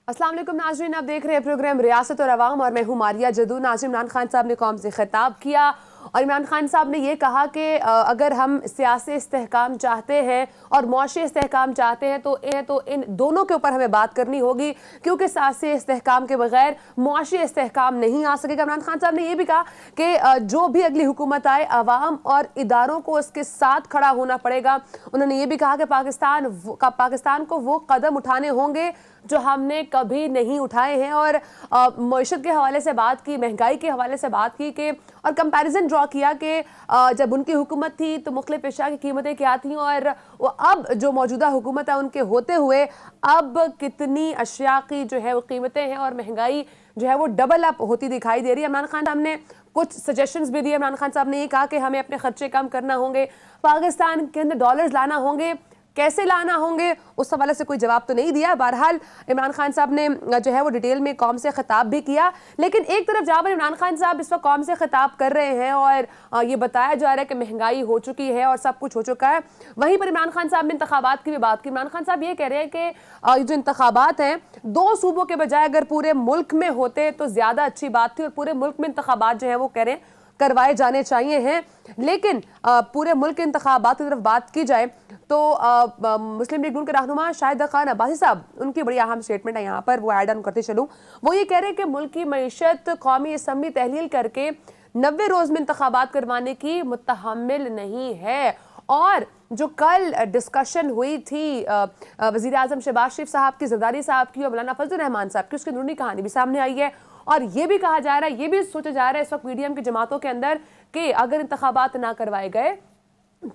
अस्सलाम वालेकुम नाज़रीन, आप देख रहे हैं प्रोग्राम रियासत और अवाम और मैं हूं मारिया जदू। नाज़रीन, इमरान खान साहब ने कौम से खिताब किया और इमरान खान साहब ने ये कहा कि अगर हम सियासी इस्तेहकाम चाहते हैं और मुआशी इस्तेहकाम चाहते हैं तो इन दोनों के ऊपर हमें बात करनी होगी, क्योंकि सियासी इस्तेहकाम के बगैर मुआशी इस्तेहकाम नहीं आ सकेगा। इमरान खान साहब ने यह भी कहा कि जो भी अगली हुकूमत आए अवाम और इदारों को उसके साथ खड़ा होना पड़ेगा। उन्होंने ये भी कहा कि पाकिस्तान को वो कदम उठाने होंगे जो हमने कभी नहीं उठाए हैं और मईशत के हवाले से बात की, महंगाई के हवाले से बात की कि और कंपैरिजन ड्रॉ किया कि जब उनकी हुकूमत थी तो मुख्तलिफ अशिया की कीमतें क्या थीं और वो अब जो मौजूदा हुकूमत है उनके होते हुए अब कितनी अशिया की जो है वो कीमतें हैं और महंगाई जो है वो डबल अप होती दिखाई दे रही है। इमरान खान साहब ने कुछ सजेशंस भी दिए। इमरान खान साहब ने ये कहा कि हमें अपने खर्चे कम करना होंगे, पाकिस्तान के अंदर डॉलर्स लाना होंगे, कैसे लाना होंगे उस हवाले से कोई जवाब तो नहीं दिया। बहरहाल इमरान खान साहब ने जो है वो डिटेल में कौम से खिताब भी किया, लेकिन एक तरफ जहाँ पर इमरान खान साहब इस वक्त कौम से खिताब कर रहे हैं और ये बताया जा रहा है कि महंगाई हो चुकी है और सब कुछ हो चुका है, वहीं पर इमरान खान साहब ने इंतखाबात की भी बात की। इमरान खान साहब ये कह रहे हैं कि जो इंतखाबात हैं दो सूबों के बजाय अगर पूरे मुल्क में होते तो ज्यादा अच्छी बात थी और पूरे मुल्क में इंतखाबात जो है वो कह रहे हैं करवाए जाने चाहिए हैं। लेकिन पूरे मुल्क के इंतखाबात की तरफ बात की जाए तो मुस्लिम लीग नून के रहनुमा शाहिद खान अब्बासी साहब, उनकी बड़ी अहम स्टेटमेंट है यहाँ पर, वो ऐड ऑन करते चलूँ। वो ये कह रहे हैं कि मुल्क की मईशत कौमी असम्बली तहलील करके 90 रोज में इंतखाबात करवाने की मुतहम्मिल नहीं है। और जो कल डिस्कशन हुई थी वज़ीर आज़म शहबाज शरीफ साहब की, जरदारी साहब की और मौलाना फजल रहमान साहब की, उसकी अंदरूनी कहानी भी सामने आई है और ये भी कहा जा रहा है, ये भी सोचा जा रहा है इस वक्त मीडियम की जमातों के अंदर कि अगर इंतखाबात ना करवाए गए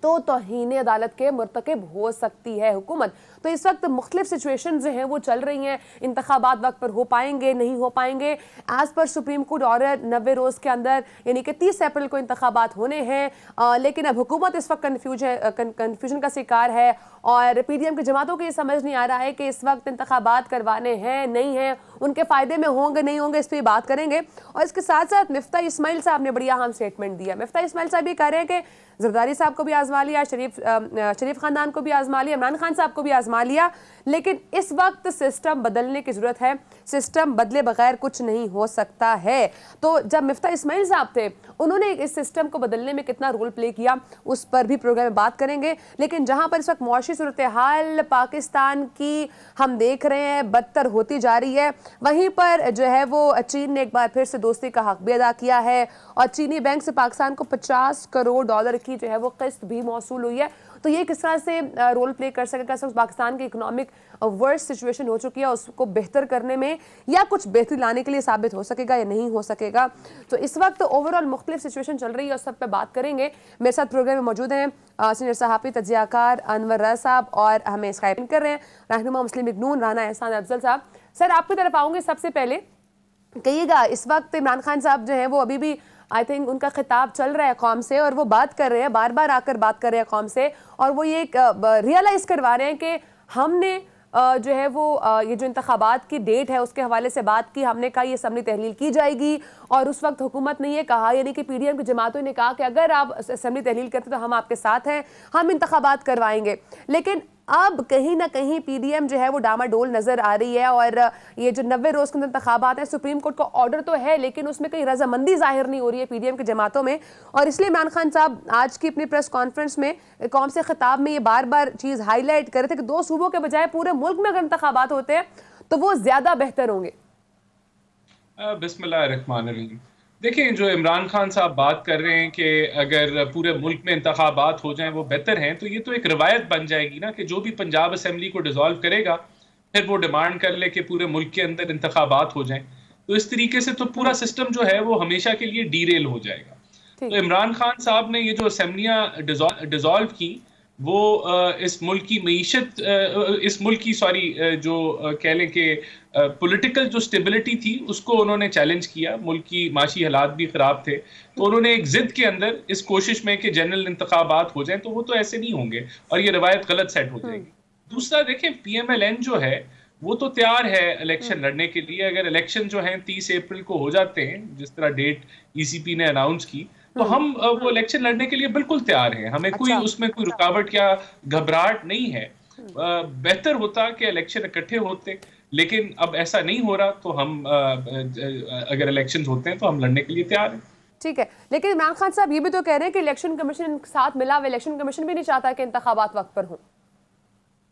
तो तौहीन अदालत के मुर्तकिब हो सकती है हुकूमत। तो इस वक्त मुख्तलिफ सिचुएशन जो हैं वो चल रही हैं, इंतखाबात वक्त पर हो पाएंगे नहीं हो पाएंगे। As per supreme court order 90 रोज़ के अंदर यानी कि 30 अप्रैल को इंतखाबात होने हैं, लेकिन अब हुकूमत इस वक्त कन्फ्यूजन का शिकार है और पीडीएम की जमातों को ये समझ नहीं आ रहा है कि इस वक्त इंतखाबात करवाने हैं नहीं हैं, उनके फ़ायदे में होंगे नहीं होंगे, इस पर बात करेंगे। और इसके साथ साथ मिफ्ता इस्माइल साहब ने बड़ी अहम स्टेटमेंट दिया। मिफ्ता इस्माइल साहब ये कह रहे हैं कि जरदारी साहब को भी आजमा लिया, शरीफ खानदान को भी आजमा लिया, इमरान खान साहब को भी आजमा लिया, लेकिन इस वक्त सिस्टम बदलने की जरूरत है, सिस्टम बदले बगैर कुछ नहीं हो सकता है। तो जब मिफ्ता इस्माइल साहब थे उन्होंने इस सिस्टम को बदलने में कितना रोल प्ले किया उस पर भी प्रोग्राम में बात करेंगे। लेकिन जहां पर इस वक्त मुआशी सूरत हाल पाकिस्तान की हम देख रहे हैं बदतर होती जा रही है, वहीं पर जो है वो चीन ने एक बार फिर से दोस्ती का हक भी अदा किया है और चीनी बैंक से पाकिस्तान को 50 करोड़ डॉलर की जो है वो किस्त भी मौसूल हुई है। तो ये किस तरह से रोल प्ले कर सकेगा, पाकिस्तान की इकोनॉमिक वर्स्ट सिचुएशन हो चुकी है उसको बेहतर करने में या कुछ बेहतरी लाने के लिए साबित हो सकेगा या नहीं हो सकेगा। तो इस वक्त ओवरऑल मुख्तलिफ सिचुएशन चल रही है और सब पे बात करेंगे। मेरे साथ प्रोग्राम में मौजूद हैं सीनियर सहाफ़ी तज्ज़ियाकार अनवर रज़ा साहब और हमें स्काइप कर रहे हैं रहनुमा मुस्लिम लीग नून राना एहसान अफजल साहब। सर, आपकी तरफ आऊँगे। सबसे पहले कहिएगा, इस वक्त इमरान खान साहब जो हैं वो अभी भी आई थिंक उनका खिताब चल रहा है कौम से और वो बात कर रहे हैं, बार बार आकर बात कर रहे हैं कौम से और वो ये रियलाइज़ करवा रहे हैं कि हमने जो है वो ये जो इंतखाबात की डेट है उसके हवाले से बात की, हमने कहा ये असम्बली तहलील की जाएगी और उस वक्त हुकूमत ने ये कहा, यानी कि पीडीएम की जमातों ने कहा कि अगर आप असम्बली तहलील करते तो हम आपके साथ हैं, हम इंतखाबात करवाएंगे। लेकिन अब कहीं ना कहीं पीडीएम जो है वो डामाडोल नजर आ रही है और ये जो 90 रोज के अंदर इंतखाबात है, सुप्रीम कोर्ट का ऑर्डर तो है लेकिन उसमें कहीं रजामंदी जाहिर नहीं हो रही है पीडीएम की जमातों में। और इसलिए इमरान खान साहब आज की अपनी प्रेस कॉन्फ्रेंस में कौम से खिताब में ये बार बार चीज हाईलाइट कर रहे थे कि दो सूबों के बजाय पूरे मुल्क में अगर इंतखाबात होते हैं तो वो ज्यादा बेहतर होंगे। बिस्मिल्लाहिर्रहमानिर्रहीम। देखिए, जो इमरान खान साहब बात कर रहे हैं कि अगर पूरे मुल्क में इंतखाबात हो जाएं वो बेहतर हैं, तो ये तो एक रवायत बन जाएगी ना कि जो भी पंजाब असम्बली को डिसॉल्व करेगा फिर वो डिमांड कर ले कि पूरे मुल्क के अंदर इंतखाबात हो जाएं। तो इस तरीके से तो पूरा सिस्टम जो है वो हमेशा के लिए डीरेल हो जाएगा। तो इमरान खान साहब ने ये जो असम्बलियाँ डिसॉल्व की वो इस मुल्क की मईशत इस मुल्क की जो कह लें कि पॉलिटिकल जो स्टेबिलिटी थी उसको उन्होंने चैलेंज किया। मुल्क की माशी हालात भी ख़राब थे तो उन्होंने एक ज़िद के अंदर इस कोशिश में कि जनरल इंतखाबात हो जाएं, तो वो तो ऐसे नहीं होंगे और ये रवायत गलत सेट हो जाएगी। दूसरा, देखें, PMLN जो है वो तो तैयार है इलेक्शन लड़ने के लिए। अगर इलेक्शन जो है 30 अप्रैल को हो जाते हैं जिस तरह डेट ECP ने अनाउंस की, तो हम वो इलेक्शन लड़ने के लिए बिल्कुल तैयार हैं। हमें कोई उसमें कोई रुकावट या घबराहट नहीं है। बेहतर होता कि इलेक्शन इकट्ठे होते, लेकिन अब ऐसा नहीं हो रहा, तो हम अगर इलेक्शन होते हैं तो हम लड़ने के लिए तैयार हैं। ठीक है, लेकिन इमरान खान साहब ये भी तो कह रहे हैं कि इलेक्शन कमीशन साथ मिला हुआ, इलेक्शन कमीशन भी नहीं चाहता कि इंतखाबात वक्त पर हों।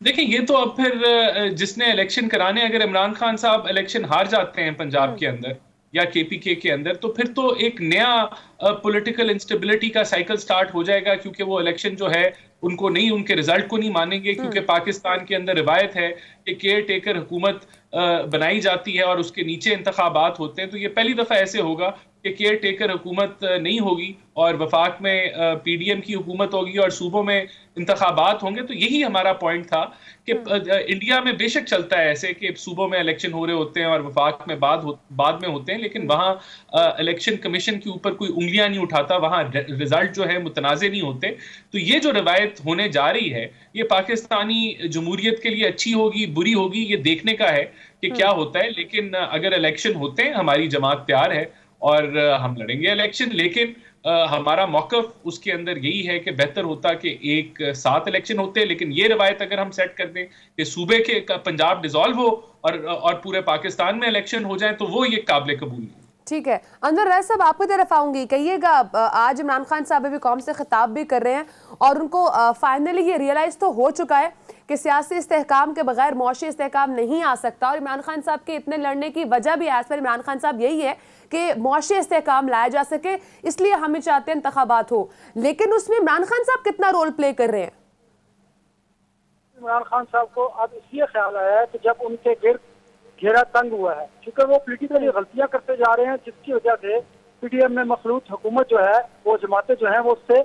देखिए, ये तो अब फिर जिसने इलेक्शन कराने, अगर इमरान खान साहब इलेक्शन हार जाते हैं पंजाब के अंदर या केपीके के अंदर, तो फिर तो एक नया पॉलिटिकल इंस्टेबिलिटी का साइकिल स्टार्ट हो जाएगा, क्योंकि वो इलेक्शन जो है उनको नहीं, उनके रिजल्ट को नहीं मानेंगे, क्योंकि पाकिस्तान के अंदर रिवायत है कि केयर टेकर हुकूमत बनाई जाती है और उसके नीचे इंतखाबात होते हैं। तो ये पहली दफा ऐसे होगा कि केयर टेकर हुकूमत नहीं होगी और वफाक में पीडीएम की हुकूमत होगी और सूबों में इंतखाबात होंगे। तो यही हमारा पॉइंट था कि इंडिया में बेशक चलता है ऐसे कि सूबों में इलेक्शन हो रहे होते हैं और वफाक में बाद में होते हैं, लेकिन वहाँ इलेक्शन कमीशन के ऊपर कोई उंगलियां नहीं उठाता, वहाँ रिजल्ट जो है मुतनाज़े नहीं होते। तो ये जो रवायत होने जा रही है, ये पाकिस्तानी जमहूरियत के लिए अच्छी होगी, बुरी होगी, ये देखने का है कि क्या होता है। लेकिन अगर इलेक्शन होते हैं, हमारी जमात तैयार है और हम लड़ेंगे इलेक्शन, लेकिन हमारा मौकफ उसके अंदर यही है कि बेहतर होता कि एक साथ इलेक्शन होते। लेकिन ये रवायत अगर हम सेट कर दें कि सूबे के पंजाब डिसॉल्व हो और पूरे पाकिस्तान में इलेक्शन हो जाए, तो वो ये काबिल कबूल नहीं। ठीक है, अनवर रईस साहब आपकी तरफ आऊंगी। कहिएगा, आज इमरान खान साहब अभी कौम से खिताब भी कर रहे हैं और उनको फाइनली ये रियलाइज तो हो चुका है कि सियासी इस्तेहकाम के बगैर मौशी इस्तेहकाम नहीं आ सकता, और इमरान खान साहब के इतने लड़ने की वजह भी एज पर इमरान खान साहब यही है कि मौशी इस्तेहकाम लाया जा सके, इसलिए हमें चाहते हैं इंतखाबात हो। लेकिन उसमें इमरान खान साहब कितना रोल प्ले कर रहे हैं? इमरान खान साहब को अब इसलिए ख्याल आया है कि जब उनके गिर्द घेरा तंग हुआ है, क्योंकि वो पॉलिटिकली गलतियां करते जा रहे हैं, जिसकी वजह से पीडीएम में मखलूत हुकूमत जो है, वो जमातें जो है वो उससे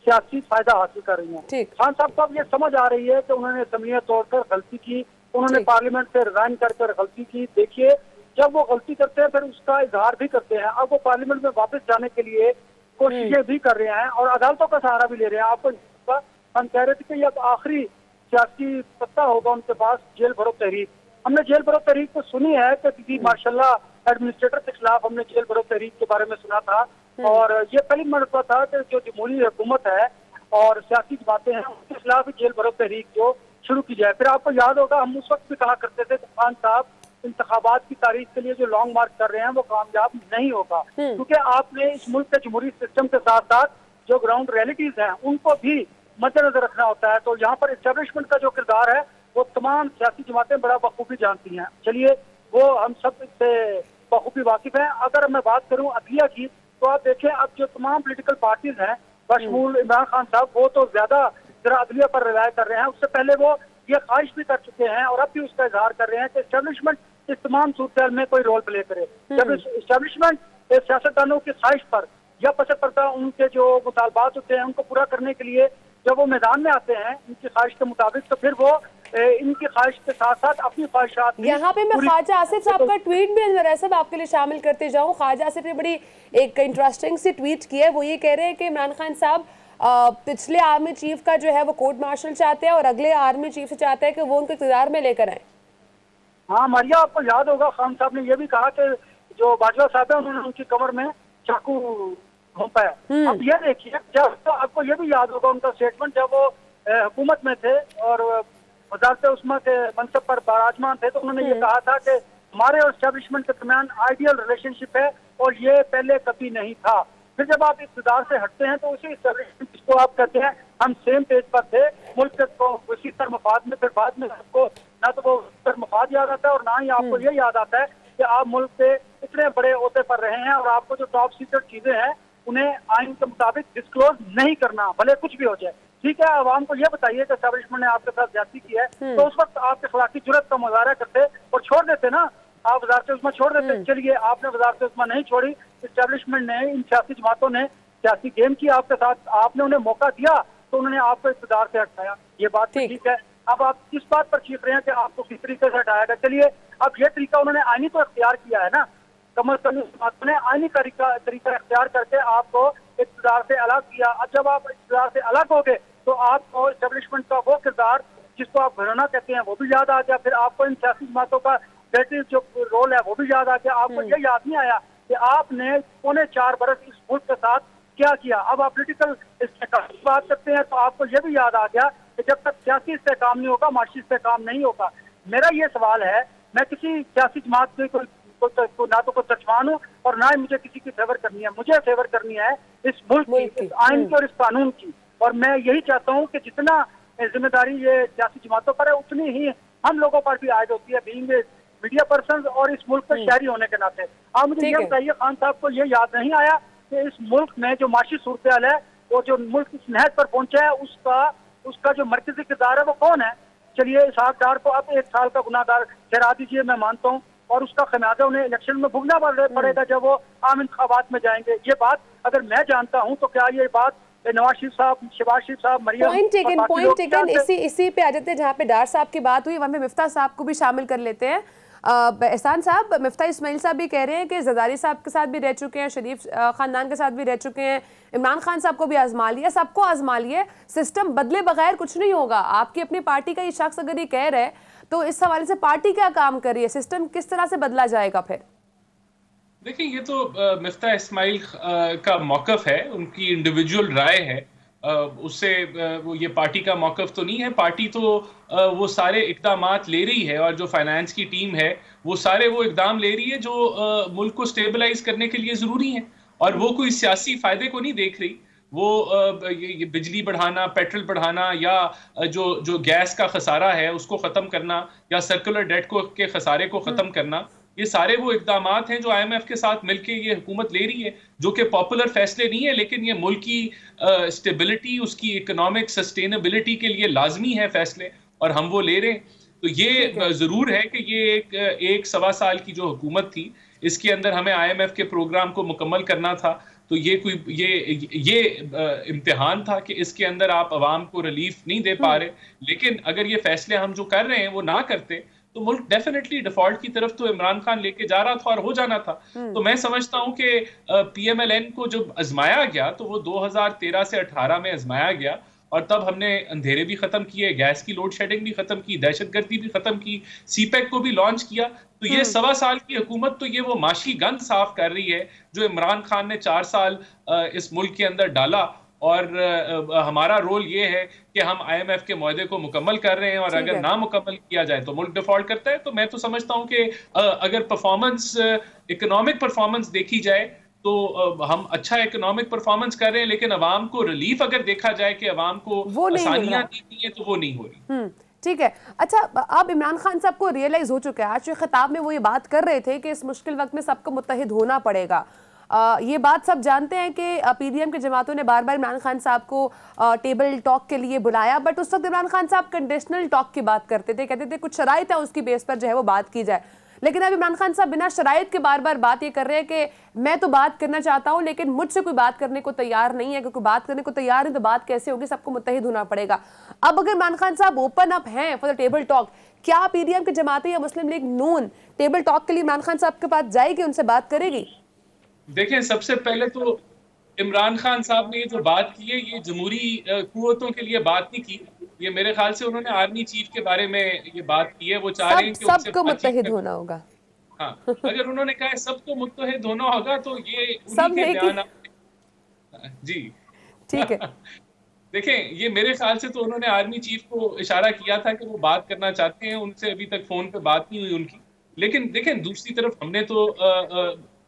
सियासी फायदा हासिल कर रही हैं। खान साहब को अब ये समझ आ रही है कि उन्होंने असम्बलियां तोड़कर गलती की, उन्होंने पार्लियामेंट से रिजाइन कर गलती की। देखिए, जब वो गलती करते हैं फिर उसका इजहार भी करते हैं। अब वो पार्लियामेंट में वापस जाने के लिए कोशिशें भी कर रहे हैं और अदालतों का सहारा भी ले रहे हैं। आपको हम कह रहे थे कि अब आखिरी सियासी सत्ता होगा उनके पास, जेल भरो तहरीक। हमने जेल भरो तहरीक तो सुनी है कि किसी मार्शल्लाह एडमिनिस्ट्रेटर के खिलाफ हमने जेल भरो तहरीक के बारे में सुना था, और ये पहली मरतबा था कि जो जमहूरी हुकूमत है और सियासी जमातें हैं उनके खिलाफ ही जेल भरो तहरीक जो शुरू की जाए। फिर आपको याद होगा हम उस वक्त भी कहा करते थे कि खान साहब इंतखाबात की तारीख के लिए जो लॉन्ग मार्च कर रहे हैं वो कामयाब नहीं होगा, क्योंकि आपने इस मुल्क के जमहूरी सिस्टम के साथ साथ जो ग्राउंड रियलिटीज हैं उनको भी मद्देनजर रखना होता है। तो यहाँ पर एस्टेब्लिशमेंट का जो किरदार है वो तमाम सियासी जमातें बड़ा बखूबी जानती हैं। चलिए, वो हम सब इससे बखूबी वाकिफ हैं। अगर मैं बात करूं अदलिया की, तो आप देखें अब जो तमाम पॉलिटिकल पार्टीज हैं बशमूल इमरान खान साहब, वो तो ज्यादा जरा अदलिया पर रिलाय कर रहे हैं। उससे पहले वो ये ख्वाहिश भी कर चुके हैं और अब भी उसका इजहार कर रहे हैं कि एस्टेब्लिशमेंट इस तमाम सूरत में कोई रोल प्ले करे। जब एस्टेब्लिशमेंट सियासतदानों की ख्वाहिश पर या पसे पर्दा उनके जो मुतालबात होते हैं उनको पूरा करने के लिए जब वो मैदान में आते हैं इनकी ख्वाहिश के मुताबिक, तो फिर वो इनकी ख्वाहिश के साथ साथ अपनी ख्वाहिशात। यहाँ पे मैं ख्वाजा आसिफ साहब का ट्वीट भी अनवर साहब आपके लिए शामिल करते जाऊँ। ख्वाजा आसिफ ने बड़ी एक इंटरेस्टिंग सी ट्वीट की है। वो ये कह रहे हैं कि इमरान खान साहब पिछले आर्मी चीफ का जो है वो कोर्ट मार्शल चाहते हैं और अगले आर्मी चीफ से चाहते हैं कि वो उनको इक़्तिदार में लेकर आए। हाँ मारिया, आपको याद होगा खान साहब ने यह भी कहा कि जो बाजवा साहब है उन्होंने उनकी कमर में चाकू घोंपा है। अब ये देखिए, जब तो आपको ये भी याद होगा उनका स्टेटमेंट जब वो हुकूमत में थे और वज़ारत उस्मा के मनसब पर बराजमान थे, तो उन्होंने ये कहा था कि हमारे और एस्टेब्लिशमेंट के दरमियान आइडियल रिलेशनशिप है और ये पहले कभी नहीं था। फिर जब आप इक़्तिदार से हटते हैं तो उसी एस्टेब्लिशमेंट जिसको आप कहते हैं हम सेम पेज पर थे, मुल्क को उसी तर मफाद में, फिर बाद में आपको ना तो वो तर मफाद याद आता है और ना ही आपको ये याद आता है कि आप मुल्क के इतने बड़े ओहदे पर रहे हैं और आपको जो टॉप सीक्रेट चीजें हैं उन्हें आइन के मुताबिक डिस्क्लोज नहीं करना, भले कुछ भी हो जाए। ठीक है, आवाम को यह बताइए कि एस्टेब्लिशमेंट ने आपके साथ ज्यादती की है, तो उस वक्त आपके खिलाफी जुर्रत का मुजाहरा करते और छोड़ देते ना, आप वज़ारत उस्मा छोड़ देते। चलिए, आपने वज़ारत उस्मा नहीं छोड़ी, एस्टेब्लिशमेंट ने, इन सियासी जमातों ने सियासी गेम की आपके साथ, आपने उन्हें मौका दिया तो उन्होंने आपको इक़्तिदार से हटाया। ये बात ठीक है। अब आप किस बात पर चीख रहे हैं कि आपको किस तरीके से हटाया गया? चलिए, अब ये तरीका उन्होंने आईनी तो इख्तियार किया है ना, कमल ने आईनी तरीका इख्तियार करके आपको इक़्तिदार से अलग किया। अब जब आप इक़्तिदार से अलग हो गए तो आपको एस्टेब्लिशमेंट का वो किरदार जिसको आप घराना कहते हैं वो भी याद आ गया। फिर आपको इन सियासी जमातों का क्रिएटिव जो रोल है वो भी याद आ गया। आपको ये याद नहीं आया कि आपने 4.25 बरस इस मुल्क के साथ क्या किया। अब आप पॉलिटिकल बात करते हैं तो आपको ये भी याद आ गया कि जब तक सियासी इस्तेहकाम नहीं होगा, माशी इस्तेहकाम नहीं होगा। मेरा ये सवाल है, मैं किसी सियासी जमात में ना तो कोई तरजमान हूँ और ना ही मुझे किसी की फेवर करनी है। मुझे फेवर करनी है इस मुल्क की, इस आइन की और इस कानून की। और मैं यही चाहता हूँ कि जितना जिम्मेदारी ये सियासी जमातों पर है, उतनी ही हम लोगों पर भी आयद होती है, बीइंग मीडिया पर्सन और इस मुल्क के शहरी होने के नाते। आप मुझे ये बताइए, खान साहब को ये याद नहीं आया कि इस मुल्क में जो माशी सूरत है, वो जो मुल्क इस नहज पर पहुंचा है, उसका जो मरकजी किरदार है वो कौन है? चलिए, इसहाक डार को अब 1 साल का गुनाहगार ठहरा दीजिए, मैं मानता हूँ, और उसका खमियाजा उन्हें इलेक्शन में भुगतना पड़ेगा जब वो आम इंतखाबात में जाएंगे। ये बात अगर मैं जानता हूँ तो क्या ये बात नवाज शरीफ साहब, शहबाज शरीफ साहब, मरियम, पॉइंट टेकन। इसी पे आ जाते हैं जहाँ पे डार साहब की बात हुई, वहाँ पे मिफ्ता साहब को भी शामिल कर लेते हैं। एहसान साहब, मिफ्ता इस्माइल साहब भी कह रहे हैं कि जरदारी साहब के साथ भी रह चुके हैं, शरीफ खानदान के साथ भी रह चुके हैं, इमरान खान साहब को भी आजमा लिया, सबको आजमा लिया, सिस्टम बदले बगैर कुछ नहीं होगा। आपकी अपनी पार्टी का ये शख्स अगर ये कह रहे हैं तो इस हवाले से पार्टी क्या काम कर रही है, सिस्टम किस तरह से बदला जाएगा फिर? देखिए, ये तो मिफ्ता इस्माइल का मौकफ है, उनकी इंडिविजुअल राय है। उससे वो ये पार्टी का मौकफ तो नहीं है। पार्टी तो वो सारे इकदामात ले रही है, और जो फाइनेंस की टीम है वो सारे वो इकदाम ले रही है जो मुल्क को स्टेबलाइज करने के लिए ज़रूरी है, और वो कोई सियासी फायदे को नहीं देख रही। वो ये बिजली बढ़ाना, पेट्रोल बढ़ाना, या जो गैस का खसारा है उसको ख़त्म करना, या सर्कुलर डेट के खसारे को ख़त्म करना, ये सारे वो इकदामात हैं जो IMF के साथ मिलके ये हुकूमत ले रही है, जो कि पॉपुलर फैसले नहीं है, लेकिन ये मुल्क की स्टेबिलिटी, उसकी इकोनॉमिक सस्टेनेबिलिटी के लिए लाजमी है फैसले, और हम वो ले रहे हैं। तो ये ज़रूर है कि ये एक सवा साल की जो हुकूमत थी, इसके अंदर हमें IMF के प्रोग्राम को मुकम्मल करना था। तो ये इम्तिहान था कि इसके अंदर आप अवाम को रिलीफ नहीं दे पा रहे, लेकिन अगर ये फैसले हम जो कर रहे हैं वो ना करते तो मुल्क डेफिनेटली डिफॉल्ट की तरफ तो इमरान खान लेके जा रहा था और हो जाना था। तो मैं समझता हूं कि PMLN को जब आजमाया गया तो वो 2013 से 18 में आजमाया गया, और तब हमने अंधेरे भी खत्म किए, गैस की लोड शेडिंग भी खत्म की, दहशतगर्दी भी खत्म की, CPEC को भी लॉन्च किया। तो ये सवा साल की हुकूमत तो ये वो माशी गंद साफ कर रही है जो इमरान खान ने 4 साल इस मुल्क के अंदर डाला। और हमारा रोल ये है कि हम IMF के मुआहदे को मुकम्मल कर रहे हैं, और अगर ना मुकम्मल किया जाए तो मुल्क डिफॉल्ट करता है। तो मैं तो समझता हूं कि अगर परफॉर्मेंस, इकोनॉमिक परफॉर्मेंस देखी जाए तो हम अच्छा इकोनॉमिक परफॉर्मेंस कर रहे हैं, लेकिन अवाम को रिलीफ अगर देखा जाए कि अवाम को आसानियां दी गई है तो वो नहीं हो रही। ठीक है। अच्छा, अब इमरान खान साहब को रियलाइज हो चुका है, आज के खिताब में वो ये बात कर रहे थे कि इस मुश्किल वक्त में सबको मुत्तहिद होना पड़ेगा। ये बात सब जानते हैं कि PDM के जमातों ने बार बार इमरान खान साहब को टेबल टॉक के लिए बुलाया, बट उस वक्त इमरान खान साहब कंडीशनल टॉक की बात करते थे, कहते थे कुछ शराइत है उसकी बेस पर जो है वो बात की जाए। लेकिन अब इमरान खान साहब बिना शराइत के बार बार बात ये कर रहे हैं कि मैं तो बात करना चाहता हूं लेकिन मुझसे कोई बात करने को तैयार नहीं है, क्योंकि बात करने को तैयार है तो बात कैसे होगी, सबको मुत्तहिद होना पड़ेगा। अब अगर इमरान खान साहब ओपन अप हैं फॉर द टेबल टॉक, क्या PDM के जमातें या मुस्लिम लीग नून टेबल टॉक के लिए इमरान खान साहब के पास जाएगी, उनसे बात करेगी? देखें, सबसे पहले तो इमरान खान साहब ने ये जो बात की है ये जमहूरी कुव्वतों के लिए बात नहीं की। ये मेरे ख्याल से उन्होंने आर्मी चीफ के बारे में ये बात की है। वो चाह रहे हैं कि सबको मुत्तहिद होना होगा। हाँ, अगर उन्होंने कहा है सबको मुत्तहिद होना होगा तो ये उन्हीं के बयान। जी ठीक है। देखें, ये मेरे ख्याल से तो उन्होंने आर्मी चीफ को इशारा किया था कि वो बात करना चाहते हैं, उनसे अभी तक फोन पे बात नहीं हुई उनकी। लेकिन देखें, दूसरी तरफ हमने तो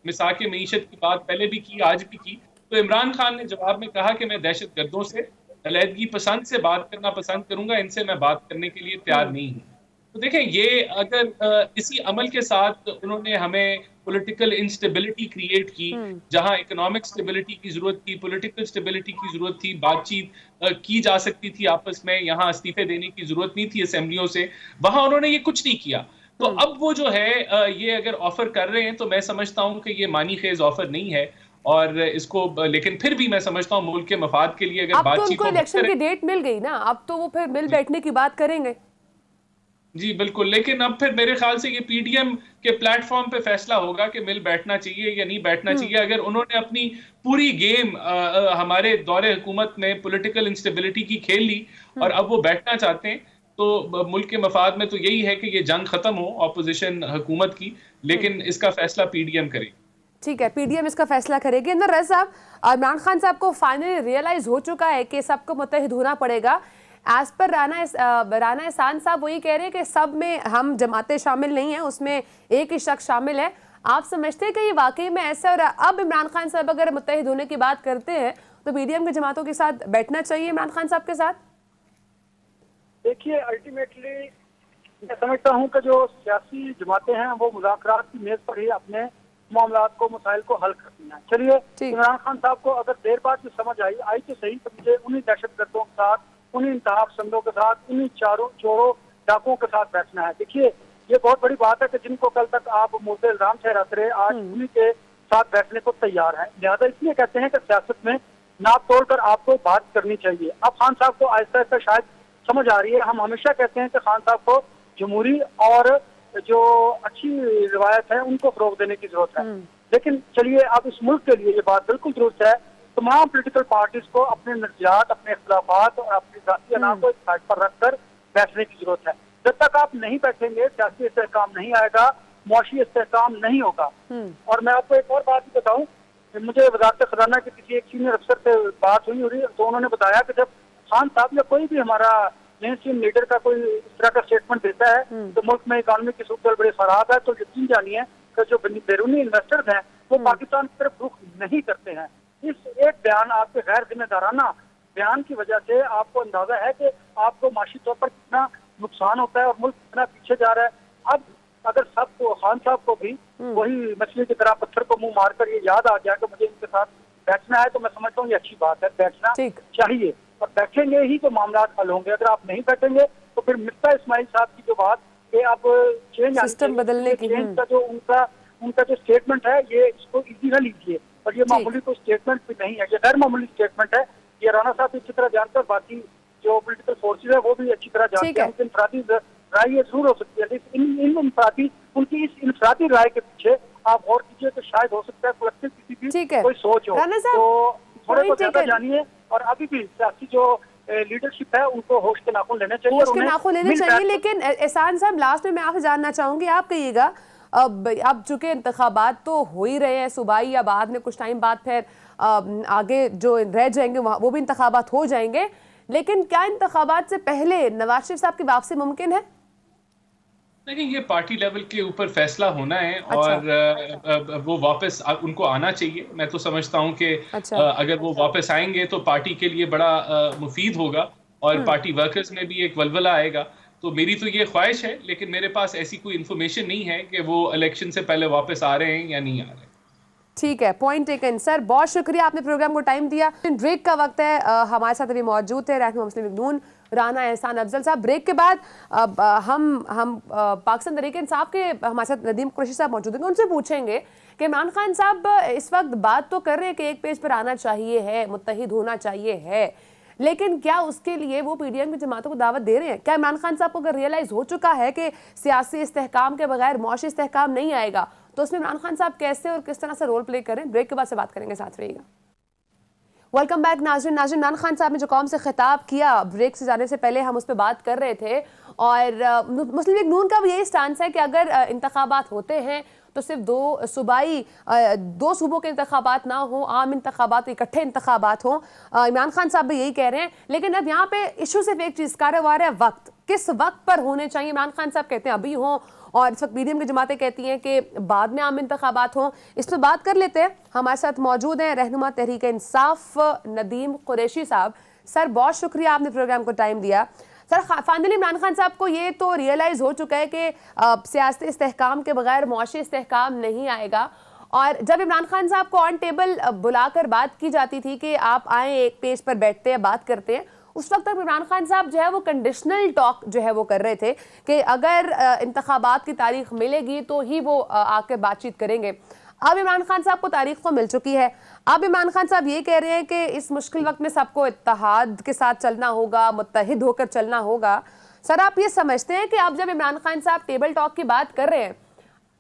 मिसाक मईशत की बात पहले भी की, आज भी की। तो इमरान खान ने जवाब में कहा कि मैं दहशतगर्दों से, अलहदगी पसंद से बात करना पसंद करूंगा, इनसे मैं बात करने के लिए तैयार नहीं हूँ। तो देखें, ये अगर इसी अमल के साथ उन्होंने हमें पॉलिटिकल इंस्टेबिलिटी क्रिएट की, जहां इकोनॉमिक स्टेबिलिटी की जरूरत थी, पॉलिटिकल स्टेबिलिटी की जरूरत थी, बातचीत की जा सकती थी आपस में, यहाँ इस्तीफे देने की जरूरत नहीं थी असेंबलियों से, वहां उन्होंने ये कुछ नहीं किया। तो अब वो जो है ये अगर ऑफर कर रहे हैं तो मैं समझता हूं कि ये मानी खेज ऑफर नहीं है, और इसको, लेकिन फिर भी मैं समझता हूं मुल्क के मफाद के लिए अगर बातचीत, तो उनको इलेक्शन की डेट मिल गई ना, अब तो वो फिर मिल बैठने की बात करेंगे। जी बिल्कुल, लेकिन अब फिर मेरे ख्याल से ये PDM के प्लेटफॉर्म पे फैसला होगा कि मिल बैठना चाहिए या नहीं बैठना चाहिए। अगर उन्होंने अपनी पूरी गेम हमारे दौरे हुकूमत में पॉलिटिकल इंस्टेबिलिटी की खेल ली और अब वो बैठना चाहते हैं, तो मुल्क के मफाद में तो यही है कि ये जंग खत्म हो ऑपोजिशन हुकूमत की, लेकिन इसका फैसला PDM करेगी। ठीक है, PDM इसका फैसला करेगी। अंदर रज़ साहब, इमरान खान साहब को फाइनली रियलाइज हो चुका है कि सबको मुत्तहिद होना पड़ेगा, एज पर राना एहसान साहब वही कह रहे हैं कि सब में हम जमातें शामिल नहीं हैं, उसमें एक ही शख्स शामिल है। आप समझते हैं कि ये वाकई में ऐसा है? और अब इमरान खान साहब अगर मुत्तहिद होने की बात करते हैं तो पीडीएम की जमातों के साथ बैठना चाहिए इमरान खान साहब के साथ? देखिए, अल्टीमेटली मैं समझता हूं कि जो सियासी जमातें हैं वो मुज़ाकरात की मेज पर ही अपने मामलात को, मसाइल को हल करती हैं। चलिए, इमरान खान साहब को अगर देर बाद में समझ आई तो सही, तो मुझे उन्हीं दहशतगर्दों के साथ, उन्हीं इंतहा पसंदों के साथ, उन्हीं चोरों डाकुओं के साथ बैठना है। देखिए, ये बहुत बड़ी बात है कि जिनको कल तक आप मुद्दे इल्जाम ठहराते रहे, आज उन्हीं के साथ बैठने को तैयार हैं। लिहाजा इसलिए कहते हैं कि सियासत में नाप तोड़ कर आपको बात करनी चाहिए। अब खान साहब को आहिस्ता आहिस्ता शायद समझ आ रही है। हम हमेशा कहते हैं कि खान साहब को जमहूरी और जो अच्छी रिवायत है उनको फरोग देने की जरूरत है। लेकिन चलिए, अब इस मुल्क के लिए ये बात बिल्कुल दुरुस्त है, तमाम पॉलिटिकल पार्टीज को अपने नज़रियात, अपने इख्तिलाफात और अपनी जाती अना को एक साइड पर रखकर बैठने की जरूरत है। जब तक आप नहीं बैठेंगे, सियासी इस्तेहकाम नहीं आएगा, मुआशी इस्तेहकाम नहीं होगा। और मैं आपको एक और बात भी बताऊं, मुझे वज़ारत खजाना के किसी एक सीनियर अफसर से बात हुई तो उन्होंने बताया कि जब खान साहब या कोई भी हमारा मेन स्ट्रीम लीडर का कोई इस तरह का स्टेटमेंट देता है तो मुल्क में इकॉनमी की सूरत बड़े खराब है, तो यकीन जानिए कि जो बैरूनी इन्वेस्टर्स हैं वो पाकिस्तान की तरफ रुख नहीं करते हैं। इस एक बयान, आपके गैर जिम्मेदाराना बयान की वजह से आपको अंदाजा है कि आपको माशी तौर पर कितना नुकसान होता है और मुल्क कितना पीछे जा रहा है। अब अगर सबको, खान साहब को भी वही मछली की तरह पत्थर को मुंह मारकर ये याद आ गया कि मुझे इनके साथ बैठना है, तो मैं समझता हूँ ये अच्छी बात है, बैठना चाहिए और बैठेंगे ही तो मामला हल होंगे। अगर आप नहीं बैठेंगे तो फिर मिर्जा इस्माइल साहब की जो बात कि अब चेंज सिस्टम बदलने की, चेंज का जो उनका जो स्टेटमेंट है, ये इसको इजी न लीजिए। और ये मामूली कोई स्टेटमेंट भी नहीं है, ये गैर मामूली स्टेटमेंट है। ये राना साहब अच्छी तरह जानकर, बाकी जो पोलिटिकल फोर्सेज है वो भी अच्छी तरह जानते हैं। उनकी इंफरादी राय ये जरूर हो सकती है, लेकिन उनकी इस इंफरादी राय के पीछे आप गौर कीजिए तो शायद हो सकता है कलेक्टिव किसी की कोई सोच हो। तो थोड़े को ज्यादा जानिए और अभी भी सियासी जो लीडरशिप है उनको होश के नाखून लेने चाहिए। लेकिन एहसान साहब, लास्ट में मैं आपसे जानना चाहूंगी, आप कहिएगा, अब चूंकि इंतखाबात तो हो ही रहे हैं, सूबाई या बाद में कुछ टाइम बाद फिर आगे जो रह जाएंगे वो भी इंतखाबात हो जाएंगे, लेकिन क्या इंतखाबात से पहले नवाज शरीफ साहब की वापसी मुमकिन है? नहीं, ये पार्टी लेवल के ऊपर फैसला होना है। और वो वापस उनको आना चाहिए। मैं तो समझता हूं कि अगर वो वापस आएंगे तो पार्टी के लिए बड़ा मुफीद होगा और पार्टी वर्कर्स में भी एक वलवला आएगा। तो मेरी तो ये ख्वाहिश है, लेकिन मेरे पास ऐसी कोई इन्फॉर्मेशन नहीं है कि वो इलेक्शन से पहले वापस आ रहे हैं या नहीं आ रहे हैं। ठीक है, पॉइंट टेकन सर, बहुत शुक्रिया, आपने प्रोग्राम को टाइम दिया। ब्रेक का वक्त है, हमारे साथ अभी मौजूद थे रहनुमा मुस्लिम लीग नून राना एहसान अफजल साहब। ब्रेक के बाद हम पाकिस्तान तहरीक इंसाफ के हमारे साथ नदीम कुरैशी साहब मौजूद हैं, उनसे पूछेंगे कि इमरान खान साहब इस वक्त बात तो कर रहे हैं कि एक पेज पर आना चाहिए है, मुत्तहिद होना चाहिए है, लेकिन क्या उसके लिए वो पीडीएम की जमातों को दावत दे रहे हैं? क्या इमरान खान साहब को अगर रियलाइज हो चुका है कि सियासी इस्तेहकाम के बगैर मुआशी इस्तेहकाम नहीं आएगा, तो उसमें इमरान खान साहब कैसे और किस तरह से रोल प्ले करें? ब्रेक के बाद से बात करेंगे, साथ रहिएगा। वेलकम बैक नाज़रीन। इमरान खान साहब ने जो कौम से खिताब किया, ब्रेक से जाने से पहले हम उस पर बात कर रहे थे, और मुस्लिम लीग नून का भी यही स्टांस है कि अगर इंतखाबात होते हैं तो सिर्फ दो सूबों के इंतखाबात ना हो, आम इंतखाबात, इकट्ठे इंतखाबात हों। इमरान खान साहब भी यही कह रहे हैं, लेकिन अब यहाँ पे इशू सिर्फ एक चीज़ कारवार है, वक्त, किस वक्त पर होने चाहिए। इमरान खान साहब कहते हैं अभी हों, और इस वक्त पीडीएम की जमातें कहती हैं कि बाद में आम इंतखाबात हों। इस पर बात कर लेते हैं। हमारे साथ मौजूद हैं रहनुमा तहरीक इंसाफ नदीम कुरैशी साहब। सर, बहुत शुक्रिया, आपने प्रोग्राम को टाइम दिया। सर, फाइनली इमरान खान साहब को ये तो रियलाइज हो चुका है कि सियासी इस्तेहकाम के बगैर मुआशी इस्तेहकाम नहीं आएगा, और जब इमरान खान साहब को ऑन टेबल बुलाकर बात की जाती थी कि आप आए, एक पेज पर बैठते हैं, बात करते हैं, उस वक्त तक इमरान खान साहब जो है वो कंडीशनल टॉक जो है वो कर रहे थे कि अगर इंतखाबात की तारीख मिलेगी तो ही वो आकर बातचीत करेंगे। अब इमरान खान साहब को तारीख तो मिल चुकी है। अब इमरान खान साहब ये कह रहे हैं कि इस मुश्किल वक्त में सबको इत्तेहाद के साथ चलना होगा, मुत्तहिद होकर चलना होगा। सर, आप ये समझते हैं कि अब जब इमरान खान साहब टेबल टॉक की बात कर रहे हैं,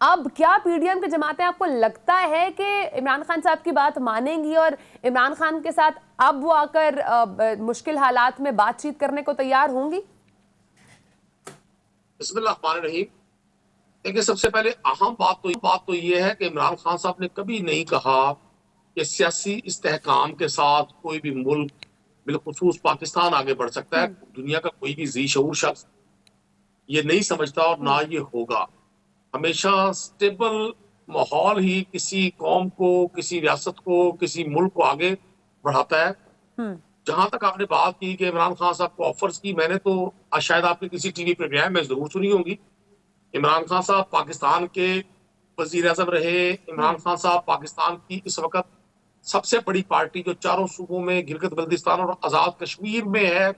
अब क्या पीडीएम की जमातें, आपको लगता है कि इमरान खान साहब की बात मानेंगी और इमरान खान के साथ अब वो आकर मुश्किल हालात में बातचीत करने को तैयार होंगी? बिस्मिल्लाहिर्रहमानिर्रहीम। देखिए, सबसे पहले अहम बात तो ये है कि इमरान खान साहब ने कभी नहीं कहा कि सियासी इस्तेहकाम के साथ कोई भी मुल्क बिलखुसूस पाकिस्तान आगे बढ़ सकता है। दुनिया का कोई भी जी शऊर शख्स ये नहीं समझता और ना ये होगा। हमेशा स्टेबल माहौल ही किसी कौम को, किसी रियासत को, किसी मुल्क को आगे बढ़ाता है। जहां तक आपने बात की कि इमरान खान साहब को ऑफर्स की, मैंने तो शायद आपके किसी टीवी प्रोग्राम में जरूर सुनी होंगी। इमरान खान साहब पाकिस्तान के वजीर आजम रहे। इमरान खान साहब पाकिस्तान की इस वक्त सबसे बड़ी पार्टी जो चारों सूबों में गिलगित बल्तिस्तान और आजाद कश्मीर में है,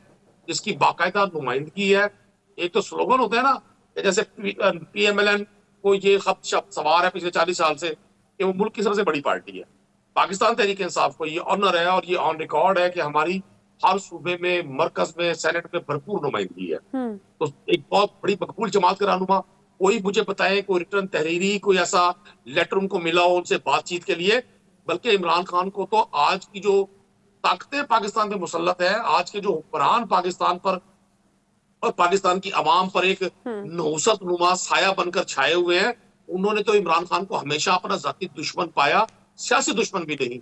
जिसकी बाकायदा नुमाइंदगी है। एक तो स्लोगन होता है ना कि जैसे PMLN को ये खत शब्द सवार है पिछले 40 साल से कि वो मुल्क की सबसे बड़ी पार्टी है। पाकिस्तान तहरीक इंसाफ को ये ऑनर है और ये ऑन रिकॉर्ड है कि हमारी हर सूबे में, मरकज में, सेनेट में भरपूर नुमाइंदगी है। तो एक बहुत बड़ी मकबूल जमात का रहनुमा, कोई मुझे बताए कोई रिटर्न तहरीरी, कोई ऐसा लेटर उनको मिला हो उनसे बातचीत के लिए। बल्कि इमरान खान को तो आज की जो ताकतें पाकिस्तान पे मुसल्लत है, आज के जो हुक्मरान पाकिस्तान पर और पाकिस्तान की आवाम पर एक नौसत नुमा साया बनकर छाए हुए हैं, उन्होंने तो इमरान खान को हमेशा अपना जाती दुश्मन पाया, सियासी दुश्मन भी नहीं।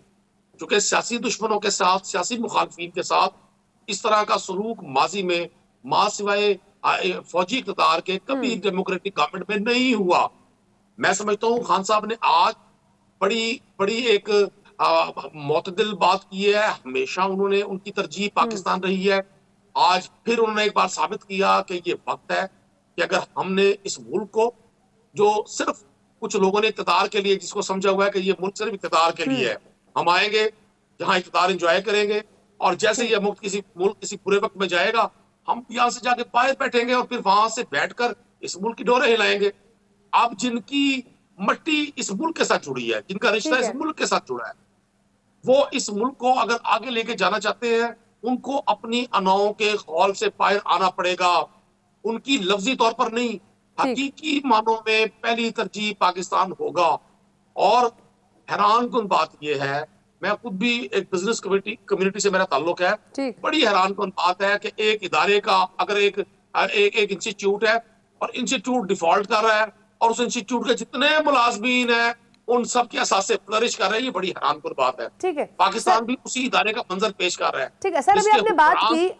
क्योंकि सियासी दुश्मनों के साथ, सियासी मुखालफिन के साथ इस तरह का सलूक माजी में मां सिवाय फौजी इक़्तिदार के कभी डेमोक्रेटिक गवर्नमेंट में नहीं हुआ। मैं समझता हूँ खान साहब ने आज बड़ी बड़ी एक मोतदिल बात की है। हमेशा उन्होंने, उनकी तरजीह पाकिस्तान रही है। आज फिर उन्होंने एक बार साबित किया कि ये वक्त है कि अगर हमने इस मुल्क को, जो सिर्फ कुछ लोगों ने इक़्तिदार के लिए, जिसको समझा हुआ है कि ये मुल्क सिर्फ इक़्तिदार के लिए है, हम आएंगे जहां इक़्तिदार एंजॉय करेंगे और जैसे ये मुल्क किसी बुरे वक्त में जाएगा, हम यहाँ से जाके बाहर बैठेंगे और फिर वहां से बैठकर इस मुल्क की डोरे हिलाएंगे। अब जिनकी मट्टी इस मुल्क के साथ जुड़ी है, जिनका रिश्ता इस मुल्क के साथ जुड़ा है, वो इस मुल्क को अगर आगे लेके जाना चाहते हैं, उनको अपनी अनाओं के खौल से बाहर आना पड़ेगा। उनकी लफ्जी तौर पर नहीं, हकीकी मानों में पहली तरजीह पाकिस्तान होगा। और हैरानकुन बात यह है, मैं खुद भी एक बिजनेस कम्युनिटी से मेरा ताल्लुक है, बड़ी हैरानकुन बात है कि एक इदारे का अगर एक इंस्टीट्यूट है और इंस्टीट्यूट डिफॉल्ट कर रहा है और उस इंस्टीट्यूट के जितने मुलाजमीन हैं उन सब के असास से फ्लरिश कर रहे हैं, ये बड़ी हैरानकुन बात है। ठीक है, पाकिस्तान भी उसी इदारे का मंजर पेश कर रहा है। ठीक है सर,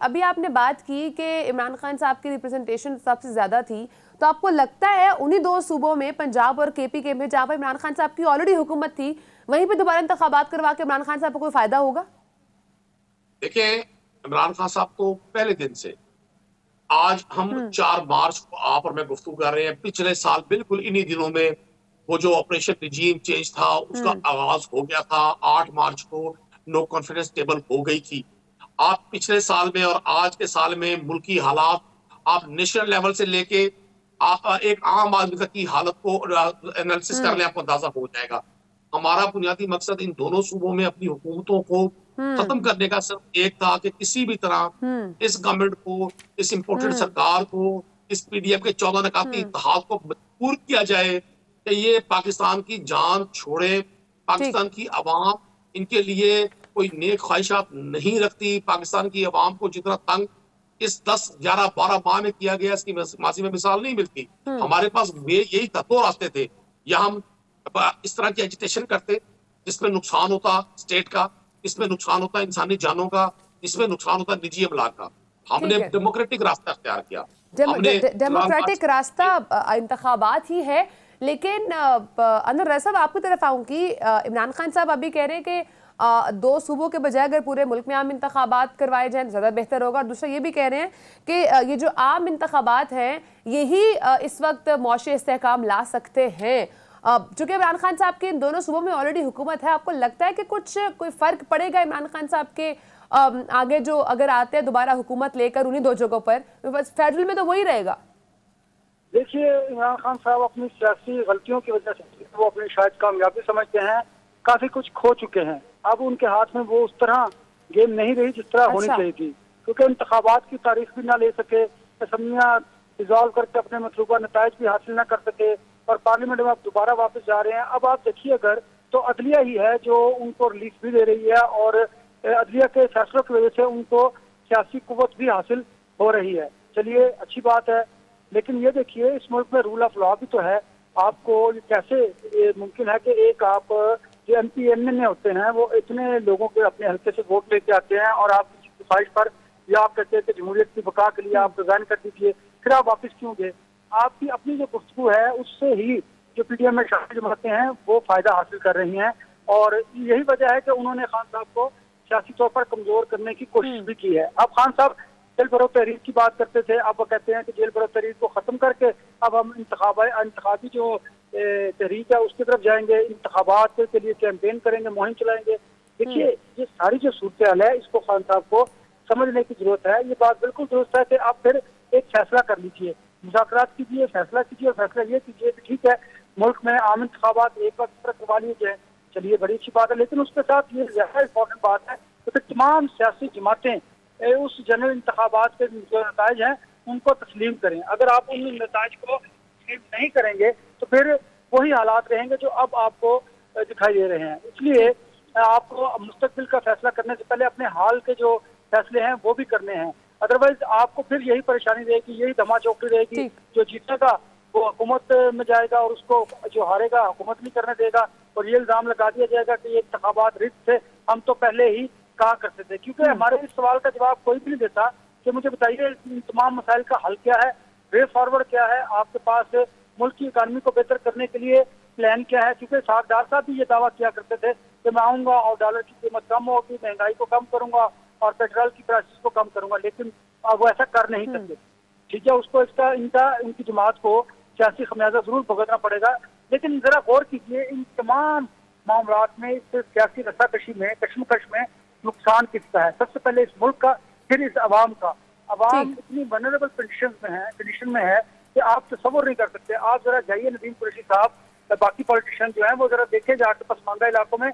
अभी आपने बात की कि इमरान खान साहब की रिप्रेजेंटेशन सबसे ज्यादा थी, तो आपको लगता है उन्हीं दो सूबों में, पंजाब और KPK में, जहां पर इमरान खान साहब की ऑलरेडी हुकूमत थी, वहीं पे दोबारा इंतखाबात करवा के इमरान खान साहब को कोई फायदा होगा? देखिए, इमरान खान साहब तो पहले दिन से, आज हम 4 मार्च को आप और मैं गुफ्तगू कर रहे हैं, पिछले साल बिल्कुल इन्हीं दिनों में वो जो ऑपरेशन रिजीम चेंज था उसका आगाज हो गया था। 8 मार्च को नो कॉन्फिडेंस टेबल हो गई थी। आप पिछले साल में और आज के साल में मुल्की हालात, आप नेशनल लेवल से लेके एक आम आदमी तक की हालत को एनालिसिस कर ले, आपको अंदाजा हो जाएगा। हमारा बुनियादी मकसद इन दोनों सूबों में अपनी हुकूमतों को खत्म करने का सिर्फ एक था कि किसी भी तरह इस गवर्नमेंट को, इस इम्पोर्टेड सरकार को, इस PDM के 14 नकाती इत्तेहाद को मजबूर किया जाए कि ये पाकिस्तान की जान छोड़े। पाकिस्तान की अवाम इनके लिए कोई नेक ख्वाहिशात नहीं रखती। पाकिस्तान की अवाम को जितना तंग इस 10, 11, 12 माह में किया गया, इसकी माजी में मिसाल नहीं मिलती। हमारे पास यही 2 रास्ते थे, या हम इस तरह की एजिटेशन करते जिसमें नुकसान होता स्टेट का, इसमें नुकसान होता इंसानी जानों का, इसमें नुकसान होता निजी अमलाक का। हमने डेमोक्रेटिक रास्ता अख्तियार किया। डेमोक्रेटिक रास्ता इंतखाबात ही है। लेकिन अनवर रज़ा साहब, आपकी तरफ आऊंगी। इमरान खान साहब अभी कह रहे हैं कि 2 सूबों के बजाय अगर पूरे मुल्क में आम इंतखाबात करवाए जाएं ज़्यादा बेहतर होगा। और दूसरा ये भी कह रहे हैं कि ये जो आम इंतखाबात हैं यही इस वक्त मौशी इस्तेहकाम ला सकते हैं। चूंकि इमरान खान साहब के इन दोनों सूबों में ऑलरेडी हुकूमत है, आपको लगता है कि कोई फर्क पड़ेगा इमरान खान साहब के आगे, जो अगर आते हैं दोबारा हुकूमत लेकर उन्हीं 2 जगहों पर? फेडरल में तो वही रहेगा। देखिए, इमरान खान साहब अपनी सियासी गलतियों की वजह से वो अपनी शायद कामयाबी समझते हैं, काफी कुछ खो चुके हैं। अब उनके हाथ में वो उस तरह गेम नहीं रही जिस तरह होनी चाहिए थी, क्योंकि इंतखाबात की तारीख भी ना ले सके, असम्बलियां डिजॉल्व करके अपने मतलूबा नताइज भी हासिल ना कर सके और पार्लियामेंट में अब दोबारा वापस जा रहे हैं। अब आप देखिए अगर, तो अदलिया ही है जो उनको रिलीफ भी दे रही है और अदलिया के फैसलों की वजह से उनको सियासी कुव्वत भी हासिल हो रही है। चलिए, अच्छी बात है, लेकिन ये देखिए इस मुल्क में रूल ऑफ लॉ भी तो है। आपको कैसे मुमकिन है कि एक आप जो MP MNA होते हैं वो इतने लोगों के अपने हल्के से वोट लेके आते हैं और आप ख्वाहिश पर, या आप कहते हैं कि जमहूरियत की बका के लिए आप रिजाइन कर दीजिए, फिर आप वापस क्यों गए? आपकी अपनी जो गुफ्तगू है उससे ही जो पीडीएम में शामिल जमातें हैं वो फायदा हासिल कर रही हैं, और यही वजह है कि उन्होंने खान साहब को सियासी तौर पर कमजोर करने की कोशिश भी की है। अब खान साहब जेल भरो तहरीर की बात करते थे, अब वो कहते हैं कि जेल भरो तहरीर को खत्म करके अब हम इंतखाबी जो तहरीक है उसकी तरफ जाएंगे, इंतखाबात के लिए कैंपेन करेंगे, मुहिम चलाएंगे। देखिए ये सारी जो सूरत हाल है इसको खान साहब को समझने की जरूरत है। ये बात बिल्कुल दुरुस्त है कि आप फिर एक फैसला कर लीजिए, मुज़ाकरात कीजिए, फैसला कीजिए, और फैसला ये कीजिए कि ठीक है मुल्क में आम इंतखाबात एक वक्त पर करवा लिए जाए, चलिए बड़ी अच्छी बात है, लेकिन उसके साथ ये ज्यादा इम्पोर्टेंट बात है कि फिर तमाम सियासी जमातें उस जनरल इंतखाबात के जो नताइज हैं उनको तस्लीम करें। अगर आप उन नताइज को तस्लीम नहीं करेंगे तो फिर वही हालात रहेंगे जो अब आपको दिखाई दे रहे हैं। इसलिए आपको मुस्तकबिल का फैसला करने से पहले अपने हाल के जो फैसले हैं वो भी करने हैं, अदरवाइज आपको फिर यही परेशानी रहेगी, यही धमाचौकड़ी रहेगी। जो जीतेगा वो हुकूमत में जाएगा और उसको जो हारेगा हुकूमत नहीं करने देगा, और ये इल्जाम लगा दिया जाएगा कि ये इंतखाबात रिस्क थे, हम तो पहले ही कहा करते थे। क्योंकि हमारे इस सवाल का जवाब कोई भी नहीं देता कि मुझे बताइए इन तमाम मसाइल का हल क्या है, वे फॉरवर्ड क्या है, आपके पास मुल्क की इकानमी को बेहतर करने के लिए प्लान क्या है। क्योंकि सागदार साहब भी ये दावा किया करते थे कि मैं आऊंगा और डॉलर की कीमत कम होगी, महंगाई को कम करूंगा और पेट्रोल की प्राइसेस को कम करूंगा, लेकिन अब वो ऐसा कर नहीं सकते। ठीक है, उसको इनकी जमात को सियासी खमियाजा जरूर भुगतना पड़ेगा। लेकिन जरा गौर कीजिए इन तमाम मामलात में, इस सियासी रस्साकशी में, कश्मकश में नुकसान किसका है? सबसे पहले इस मुल्क का, फिर इस अवाम का। अवाम इतनी वनरेबल कंडीशन में है कि आप तसव्वुर नहीं कर सकते। आप जरा जाइए नदीम कुरैशी साहब, बाकी पॉलिटिशियन जो है वो जरा देखे जाके पसमानदा इलाकों में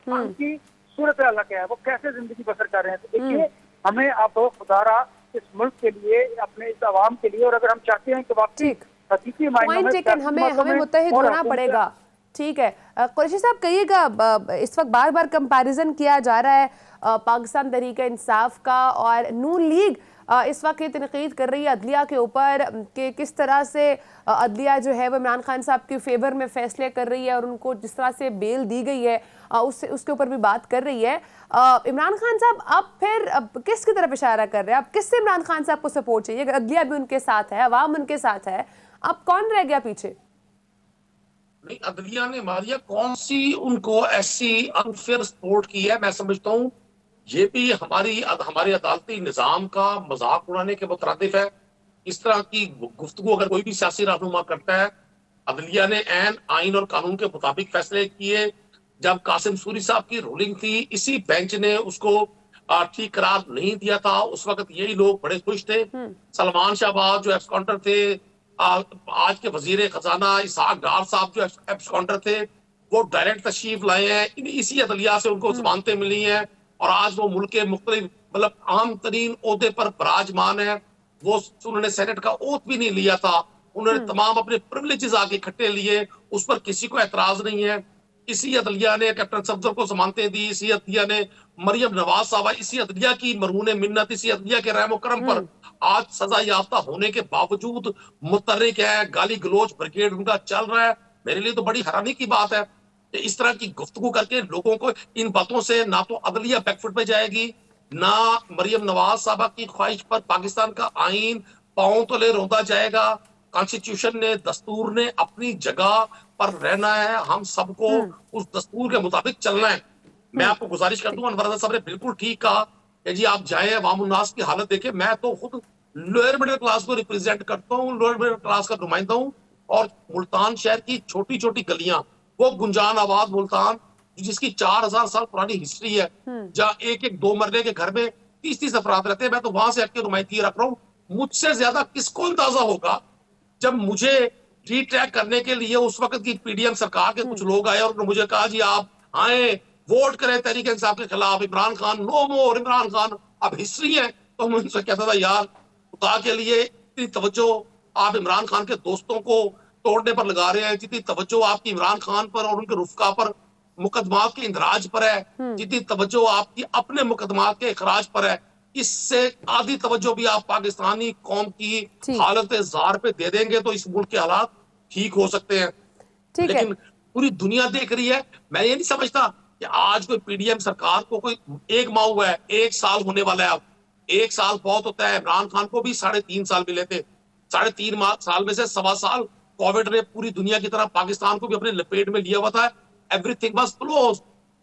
उनकी सूरत हाल क्या है, वो कैसे जिंदगी बसर कर रहे हैं। तो देखिए हमें अब खुदारा इस मुल्क के लिए, अपने इस अवाम के लिए, और अगर हम चाहते हैं कि वाकई हकीकी मायनों में हमें मुत्तहिद होना पड़ेगा। ठीक है कुरैशी साहब, कहिएगा इस वक्त बार बार कंपैरिजन किया जा रहा है पाकिस्तान तहरीक इंसाफ का और नून लीग इस वक्त ये तनकीद कर रही है अदलिया के ऊपर कि किस तरह से अदलिया जो है वो इमरान खान साहब के फेवर में फैसले कर रही है और उनको जिस तरह से बेल दी गई है उसके ऊपर भी बात कर रही है। इमरान खान साहब अब फिर किसकी तरफ इशारा कर रहे हैं? अब किससे इमरान खान साहब को सपोर्ट चाहिए? अगर अदलिया भी उनके साथ है, अवाम उनके साथ है, अब कौन रह गया पीछे? नहीं, अदलिया ने मारिया कौन सी उनको ऐसी अनफेयर सपोर्ट की है? मैं समझता हूँ ये भी हमारे अदालती निजाम का मजाक उड़ाने के मुतरादिफ है। इस तरह की गुफ्तगू अगर कोई भी सियासी रहनुमा करता है, अदलिया ने ऐन आइन और कानून के मुताबिक फैसले किए। जब कासिम सूरी साहब की रूलिंग थी, इसी बेंच ने उसको ठीक करार नहीं दिया था। उस वक्त यही लोग बड़े खुश थे। सलमान शहबाज जो एक्स काउंटर थे, आज के वजीर खजाना इसहाक डार साहब जो एक्स काउंटर थे, वो डायरेक्ट तशरीफ लाए हैं। इसी अदलिया से उनको जमानतें मिली हैं और आज वो मुल्क के मुख्तलिफ मतलब आम तरीन ओहदे पर बराजमान है। वो उन्होंने सेनेट का ओथ भी नहीं लिया था, उन्होंने तमाम अपने प्रिविलेजेस आगे इकट्ठे लिए, उस पर किसी को एतराज नहीं है। इसी अदलिया ने कैप्टन सफदर को जमानतें दी, इसी अदलिया ने मरियम नवाज साहबा, इसी अदलिया की मरहून मिन्नत, इसी अदलिया के रहम करम पर आज सजा याफ्ता होने के बावजूद मुतर्रिक है, गाली गलोच ब्रिगेड उनका चल रहा है। मेरे लिए तो बड़ी हैरानी की बात है कि इस तरह की गुफ्तगू करके लोगों को इन बातों से ना तो अदलिया बैकफुट पे जाएगी, ना मरियम नवाज साहबा की ख्वाहिश पर पाकिस्तान का आइन पांव तले रौंदा जाएगा। कॉन्स्टिट्यूशन ने, दस्तूर ने अपनी जगह पर रहना है, हम सबको उस दस्तूर के मुताबिक चलना है। मैं आपको गुजारिश कर दूं, अनवर साहब ने बिल्कुल ठीक कहा कि जी आप जाए अवाम उन्नास की हालत देखें। मैं तो खुद लोअर मिडिल क्लास को रिप्रेजेंट करता हूँ, लोअर मिडिल क्लास का नुमाइंदा हूँ, और मुल्तान शहर की छोटी छोटी गलियां, वो गुंजान आबाद मुल्तान जिसकी 4000 साल पुरानी हिस्ट्री है, जहाँ एक एक 2 मरले के घर में 30-30 अफराद रहते हैं, मैं तो वहां से हटके नुमाइंदगी रख रहा हूँ। मुझसे ज्यादा किसको अंदाजा होगा जब मुझे रीट्रैक करने के लिए उस वक्त की पीडीएम सरकार के कुछ लोग आए और मुझे कहा जी आप आए वोट करें तहरीक इंसाफ के खिलाफ, इमरान खान नो मोर, इमरान खान। अब हिस्ट्री है तो मैं उनसे कहता था यार खुदा के लिए इतनी तवज्जो आप इमरान खान के दोस्तों को तोड़ने पर लगा रहे हैं, जितनी तवज्जो आपकी इमरान खान पर और उनके रुफका पर मुकदमात के इंदराज पर है, जितनी तवज्जो आपकी अपने मुकदमात के इखराज पर है, इससे आधी तवज्जो भी आप पाकिस्तानी कौम की हालत जार पे दे देंगे तो इस मुल्क के हालात ठीक हो सकते हैं। लेकिन पूरी दुनिया देख रही है। मैं ये नहीं समझता कि आज कोई पीडीएम सरकार को कोई 1 माह हुआ है, 1 साल होने वाला है, 1 साल बहुत होता है। इमरान खान को भी 3.5 साल मिले थे। 3.5 साल में से 1.25 साल कोविड ने पूरी दुनिया की तरह पाकिस्तान को भी अपने लपेट में लिया हुआ था। Everything was close.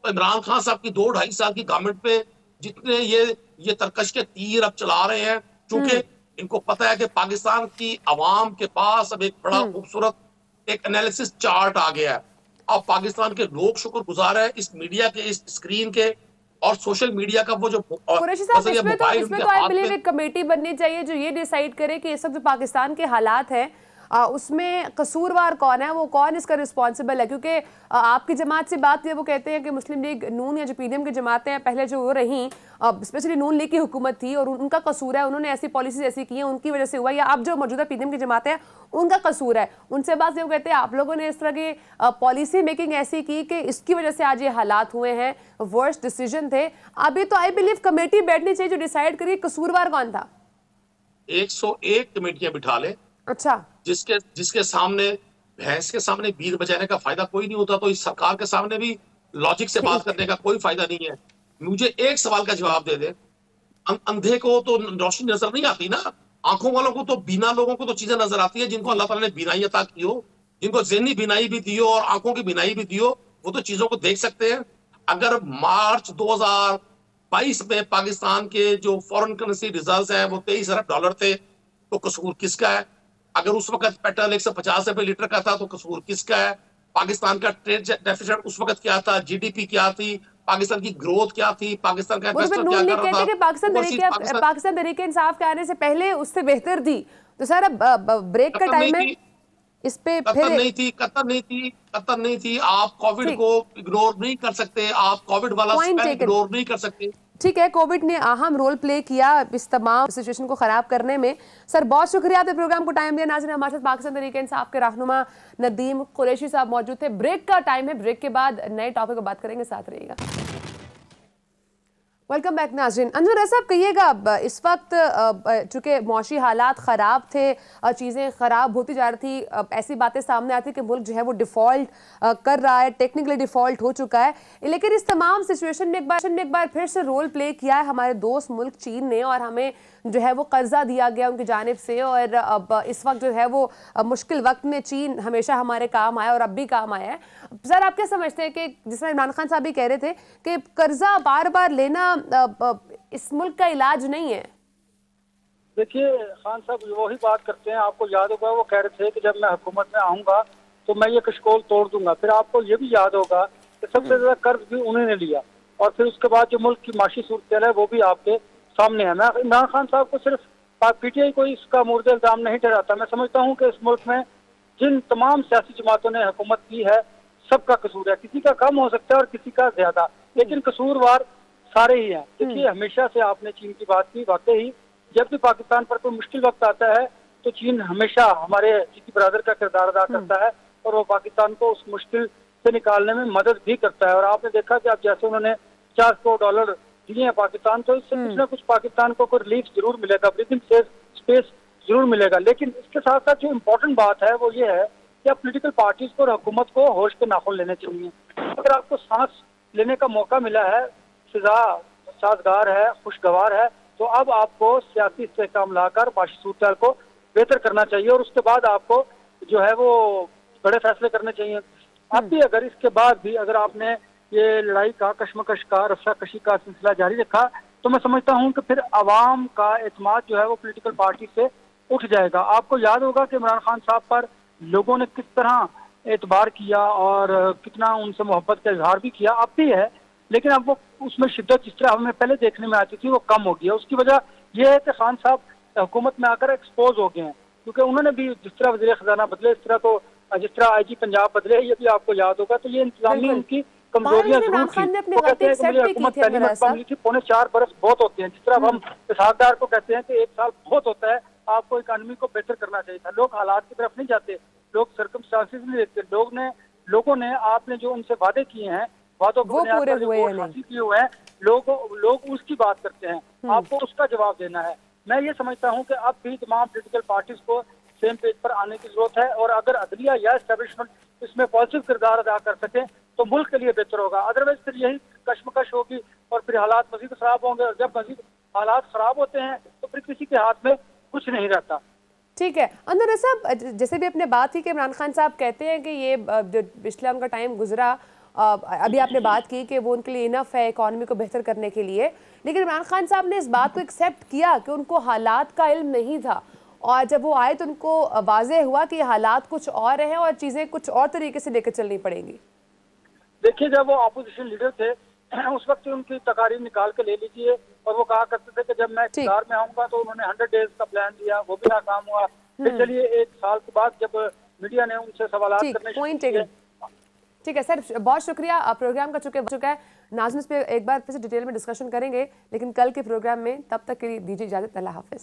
तो इमरान खान साहब की 2-2.5 साल की गवर्नमेंट पे जितने ये तरकश के तीर अब चला रहे हैं, चूंकि इनको पता है कि पाकिस्तान की आवाम के पास अब एक बड़ा खूबसूरत एक एनालिसिस चार्ट आ गया है। अब पाकिस्तान के लोग शुक्रगुजार है इस मीडिया के, इस स्क्रीन के और सोशल मीडिया का वो जो कुरैशी साहब, इसमें तो आई बिलीव एक कमेटी बननी चाहिए जो ये डिसाइड करे कि इस वक्त जो पाकिस्तान के हालात हैं उसमें कसूरवार कौन है, वो कौन इसका रिस्पॉन्सिबल है। क्योंकि आपकी जमात से बात है, वो कहते हैं कि मुस्लिम लीग नून या जो पीडीएम की जमातें हैं पहले जो वो रहीं, स्पेशली नून लीग की हुकूमत थी और उनका कसूर है, उन्होंने ऐसी पॉलिसीज ऐसी की हैं उनकी वजह से हुआ, या अब जो मौजूदा पीडीएम की जमातें हैं उनका कसूर है। उनसे बात वो कहते हैं आप लोगों ने इस तरह की पॉलिसी मेकिंग ऐसी की कि इसकी वजह से आज ये हालात हुए हैं, वर्स्ट डिसीजन थे। अभी तो आई बिलीव कमेटी बैठनी चाहिए जो डिसाइड करिए कसूरवार कौन था। 101 कमेटियां बिठा ले, अच्छा, जिसके सामने भैंस के सामने बीज बजाने का फायदा कोई नहीं होता, तो इस सरकार के सामने भी लॉजिक से बात करने का कोई फायदा नहीं है। मुझे एक सवाल का जवाब दे दे, अंधे को तो रोशनी नजर नहीं आती ना, आंखों वालों को तो, बिना लोगों को तो चीजें नजर आती है। जिनको अल्लाह ताला ने बीनाई अता की हो, जिनको ज़हनी बीनाई भी दी हो और आंखों की बीनाई भी दी हो, वो तो चीजों को देख सकते हैं। अगर मार्च 2022 में पाकिस्तान के जो फॉरेन करेंसी रिजर्व्स हैं वो $23 अरब थे, तो कसूर किसका है? अगर उस वक्त पेट्रोल 150 रुपए लीटर का था तो कसूर किसका है? पाकिस्तान का ट्रेड डेफिसिट उस वक्त क्या था? जीडीपी क्या थी? पाकिस्तान की ग्रोथ क्या थी? पाकिस्तान का इन्वेस्टमेंट क्या कर रहा था? पाकिस्तान तहरीक इंसाफ के आने से पहले उससे बेहतर थी। तो सर अब ब्रेक का टाइम है, इस पे कतर नहीं थी। आप कोविड को इग्नोर नहीं कर सकते, आप कोविड वाला स्पेल इग्नोर नहीं कर सकते। ठीक है, कोविड ने अहम रोल प्ले किया इस तमाम सिचुएशन को खराब करने में। सर बहुत शुक्रिया आपने प्रोग्राम को टाइम दिया। नाज़रीन, हमारे साथ पाकिस्तान तहरीक इंसाफ के रहनुमा नदीम कुरैशी साहब मौजूद थे। ब्रेक का टाइम है, ब्रेक के बाद नए टॉपिक पर बात करेंगे, साथ रहिएगा। वेलकम बैक नाज़रीन। अंजुम साहब कहिएगा, इस वक्त चूंकि मौशी हालात ख़राब थे, चीज़ें ख़राब होती जा रही थी, ऐसी बातें सामने आती कि मुल्क जो है वो डिफ़ॉल्ट कर रहा है, टेक्निकली डिफ़ॉल्ट हो चुका है। लेकिन इस तमाम सिचुएशन में एक बार फिर से रोल प्ले किया है हमारे दोस्त मुल्क चीन ने, और हमें जो है वो कर्जा दिया गया उनकी जानिब से। और अब इस वक्त जो है वो मुश्किल वक्त में चीन हमेशा हमारे काम आया और अब भी काम आया है। सर आप क्या समझते हैं कि जिस तरह इमरान खान साहब भी कह रहे थे कि कर्जा बार बार लेना इस मुल्क का इलाज नहीं है? देखिए खान साहब वही बात करते हैं, आपको याद होगा वो कह रहे थे कि जब मैं हुकूमत में आऊंगा तो मैं ये कशकोल तोड़ दूंगा। फिर आपको ये भी याद होगा कि सबसे ज्यादा कर्ज भी उन्होंने लिया, और फिर उसके बाद जो मुल्क की माशी सूरत है वो भी आपके सामने है। मैं इमरान खान साहब को सिर्फ पीटीआई को इसका मुर्द इल्जाम नहीं ठहराता। मैं समझता हूँ कि इस मुल्क में जिन तमाम सियासी जमातों ने हुकूमत की है सबका कसूर है। किसी का कम हो सकता है और किसी का ज्यादा, लेकिन कसूरवार सारे ही हैं। देखिए हमेशा से आपने चीन की बात की, वाकई जब भी पाकिस्तान पर कोई मुश्किल वक्त आता है तो चीन हमेशा हमारे चीनी ब्रदर का किरदार अदा करता है और वो पाकिस्तान को उस मुश्किल से निकालने में मदद भी करता है। और आपने देखा कि अब जैसे उन्होंने $50 करोड़ दिए हैं पाकिस्तान, तो इससे कुछ ना कुछ पाकिस्तान को कोई रिलीफ जरूर मिलेगा, ब्रीथिंग स्पेस जरूर मिलेगा। लेकिन इसके साथ साथ जो इम्पोर्टेंट बात है वो ये है कि अब पोलिटिकल पार्टीज को और हुकूमत को होश के नाखून लेने चाहिए। अगर आपको सांस लेने का मौका मिला है, फिजा साजगार है, खुशगवार है, तो अब आपको सियासी इस्तेहकाम लाकर माशी सूरत को बेहतर करना चाहिए और उसके बाद आपको जो है वो बड़े फैसले करने चाहिए। अब भी अगर इसके बाद भी अगर आपने ये लड़ाई का, कशमकश का, रस्साकशी का सिलसिला जारी रखा तो मैं समझता हूं कि फिर अवाम का एतमाद जो है वो पॉलिटिकल पार्टी से उठ जाएगा। आपको याद होगा कि इमरान खान साहब पर लोगों ने किस तरह एतबार किया और कितना उनसे मोहब्बत का इजहार भी किया, अब भी है, लेकिन अब वो उसमें शिद्दत जिस तरह हमें पहले देखने में आती थी वो कम हो गई है। उसकी वजह यह है कि खान साहब हुकूमत में आकर एक्सपोज हो गए हैं, क्योंकि उन्होंने भी जिस तरह वज़ीर खजाना बदले, इस तरह तो जिस तरह आईजी पंजाब बदले, ये भी आपको याद होगा। तो ये इंतजामी उनकी कमजोरियां जरूर थी। वो कहते हैं कि मेरी हुकूमत पहली मरतबा मिली थी, 4.25 बरस बहुत होते हैं। जिस तरह हम इसहाकदार को कहते हैं कि 1 साल बहुत होता है, आपको इकानमी को बेहतर करना चाहिए था। लोग हालात की तरफ नहीं जाते, लोग सर्कमस्टांसेस नहीं देखते। लोगों ने आपने जो उनसे वादे किए हैं, वादों को हासिल किए हुए हैं, लोग उसकी बात करते हैं, आपको उसका जवाब देना है। मैं ये समझता हूँ कि अब भी तमाम पॉलिटिकल पार्टीज को सेम पेज पर आने की जरूरत है, और अगर अदलिया या एस्टेब्लिशमेंट इसमें पॉजिटिव किरदार अदा कर सके तो मुल्क के लिए बेहतर होगा। अदरवाइज फिर यही कशमकश होगी और फिर हालात मजीद खराब होंगे, और जब मजीद हालात खराब होते हैं तो फिर किसी के हाथ में कुछ नहीं रहता। ठीक है अंदर साहब, जैसे भी अपने बात की कि इमरान खान साहब कहते हैं कि ये जो पिछला उनका टाइम गुजरा, अभी आपने बात की कि वो उनके लिए इनफ है इकॉनमी को बेहतर करने के लिए, लेकिन इमरान खान साहब ने इस बात को एक्सेप्ट किया कि उनको हालात का इल्म नहीं था, और जब वो आए तो उनको वाज़ेह हुआ कि हालात कुछ और हैं और चीज़ें कुछ और तरीके से लेकर चलनी पड़ेंगी। देखिए, जब वो अपोजिशन लीडर थे उस वक्त उनकी तकारीर निकाल के ले लीजिए, और वो कहा करते थे कि जब मैं इक़्तिदार में आऊंगा तो उन्होंने 100 डेज का प्लान दिया, वो भी नाकाम हुआ। फिर चलिए 1 साल के बाद जब मीडिया ने उनसे सवाल करने शुरू किए। ठीक है सर, बहुत शुक्रिया। प्रोग्राम का चुका है नाज़िम, इस पे एक बार फिर से डिटेल में डिस्कशन करेंगे लेकिन कल के प्रोग्राम में। तब तक के लिए दीजिए इजाजत, अल्लाह हाफिज।